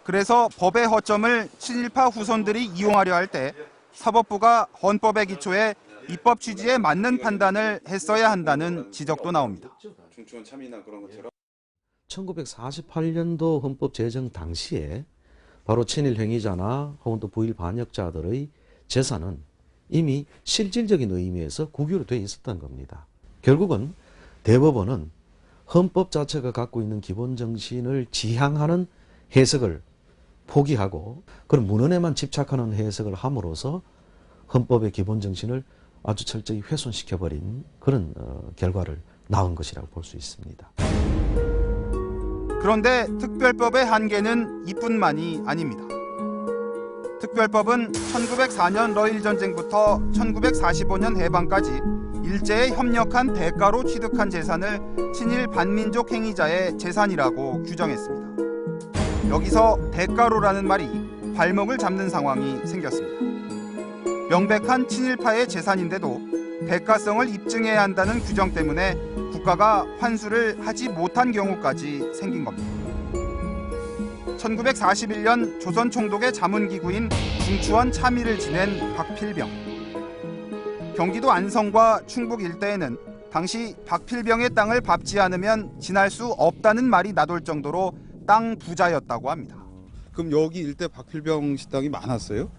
그래서 법의 허점을 친일파 후손들이 이용하려 할 때 사법부가 헌법의 기초에 입법 취지에 맞는 판단을 했어야 한다는 지적도 나옵니다. 중추원 참이나 그런 것처럼 1948년도 헌법 제정 당시에 바로 친일 행위자나 혹은 또 부일 반역자들의 재산은 이미 실질적인 의미에서 국유로 되어 있었던 겁니다. 결국은 대법원은 헌법 자체가 갖고 있는 기본 정신을 지향하는 해석을 포기하고 그런 문헌에만 집착하는 해석을 함으로써 헌법의 기본 정신을 아주 철저히 훼손시켜버린 그런 결과를 낳은 것이라고 볼 수 있습니다. 그런데 특별법의 한계는 이뿐만이 아닙니다. 특별법은 1904년 러일전쟁부터 1945년 해방까지 일제에 협력한 대가로 취득한 재산을 친일 반민족 행위자의 재산이라고 규정했습니다. 여기서 대가로라는 말이 발목을 잡는 상황이 생겼습니다. 명백한 친일파의 재산인데도 대가성을 입증해야 한다는 규정 때문에 국가가 환수를 하지 못한 경우까지 생긴 겁니다. 1941년 조선 총독의 자문기구인 중추원 참의를 지낸 박필병. 경기도 안성과 충북 일대에는 당시 박필병의 땅을 밟지 않으면 지날 수 없다는 말이 나돌 정도로 땅 부자였다고 합니다. 그럼 여기 일대 박필병 식당이 많았어요?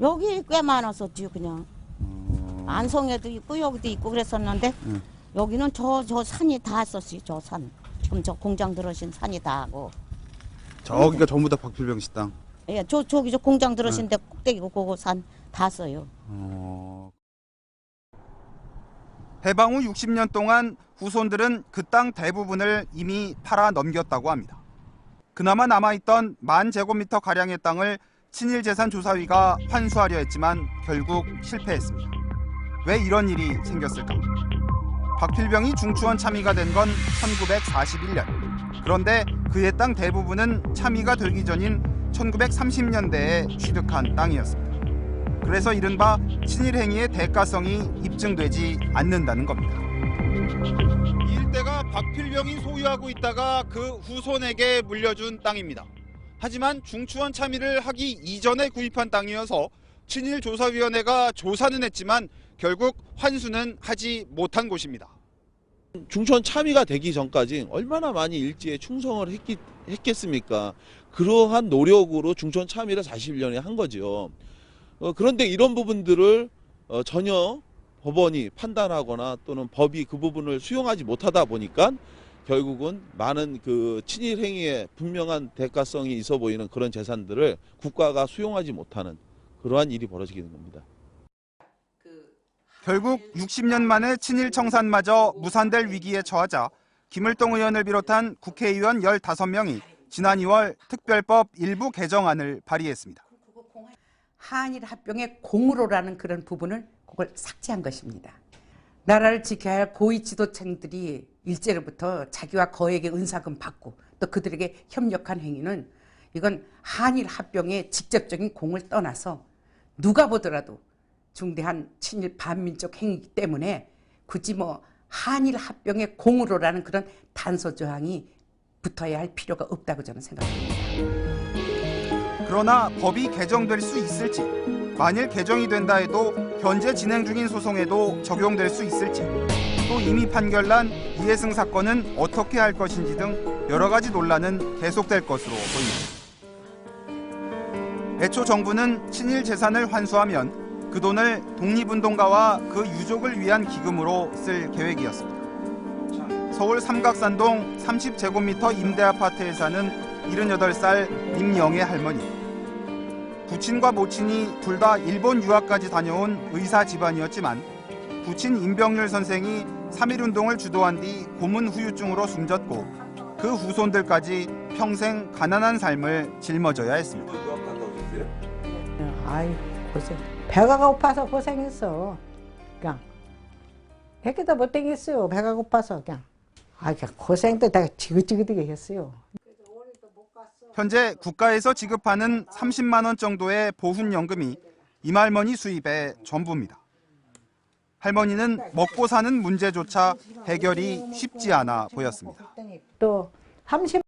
여기 꽤 많았었지 그냥. 안성에도 있고 여기도 있고 그랬었는데 여기는 저 산이 다 썼어요. 저 산. 지금 저 공장 들어신 산이 다 하고. 저기가 전부 다 박필병 식당. 예, 저기 저 공장 들어신 데 꼭대기고 그거 산 다 써요. 해방 후 60년 동안 후손들은 그 땅 대부분을 이미 팔아 넘겼다고 합니다. 그나마 남아있던 10,000제곱미터 가량의 땅을 친일재산조사위가 환수하려 했지만 결국 실패했습니다. 왜 이런 일이 생겼을까? 박필병이 중추원 참의가 된 건 1941년. 그런데 그의 땅 대부분은 참의가 되기 전인 1930년대에 취득한 땅이었습니다. 그래서 이른바 친일행위의 대가성이 입증되지 않는다는 겁니다. 이 일대가 박필병이 소유하고 있다가 그 후손에게 물려준 땅입니다. 하지만 중추원 참의를 하기 이전에 구입한 땅이어서 친일조사위원회가 조사는 했지만 결국 환수는 하지 못한 곳입니다. 중추원 참의가 되기 전까지 얼마나 많이 일제에 충성을 했겠습니까? 그러한 노력으로 중추원 참의를 41년에 한 거죠. 그런데 이런 부분들을 전혀 법원이 판단하거나 또는 법이 그 부분을 수용하지 못하다 보니까 결국은 많은 그 친일 행위에 분명한 대가성이 있어 보이는 그런 재산들을 국가가 수용하지 못하는 그러한 일이 벌어지게 된 겁니다. 결국 60년 만에 친일 청산마저 무산될 위기에 처하자 김을동 의원을 비롯한 국회의원 15명이 지난 2월 특별법 일부 개정안을 발의했습니다. 한일 합병의 공으로라는 그런 부분을 그걸 삭제한 것입니다. 나라를 지켜야 할 고위 지도층들이 일제로부터 자기와 거액의 은사금 받고 또 그들에게 협력한 행위는 이건 한일 합병의 직접적인 공을 떠나서 누가 보더라도 중대한 친일 반민족 행위이기 때문에 굳이 뭐 한일 합병의 공으로라는 그런 단서 조항이 붙어야 할 필요가 없다고 저는 생각합니다. 그러나 법이 개정될 수 있을지, 만일 개정이 된다 해도 현재 진행 중인 소송에도 적용될 수 있을지, 또 이미 판결난 이해승 사건은 어떻게 할 것인지 등 여러 가지 논란은 계속될 것으로 보입니다. 애초 정부는 친일 재산을 환수하면 그 돈을 독립운동가와 그 유족을 위한 기금으로 쓸 계획이었습니다. 서울 삼각산동 30제곱미터 임대아파트에 사는 78살 임영애 할머니. 부친과 모친이 둘 다 일본 유학까지 다녀온 의사 집안이었지만 부친 임병률 선생이 3.1운동을 주도한 뒤 고문 후유증으로 숨졌고 그 후손들까지 평생 가난한 삶을 짊어져야 했습니다. 아이 고생. 배가 고파서 고생했어. 그냥 배기도 못 땡겼어요. 배가 고파서 그냥. 아 그냥 고생도 다 지긋지긋하게 했어요. 현재 국가에서 지급하는 30만 원 정도의 보훈연금이 임할머니 수입의 전부입니다. 할머니는 먹고 사는 문제조차 해결이 쉽지 않아 보였습니다. 또 30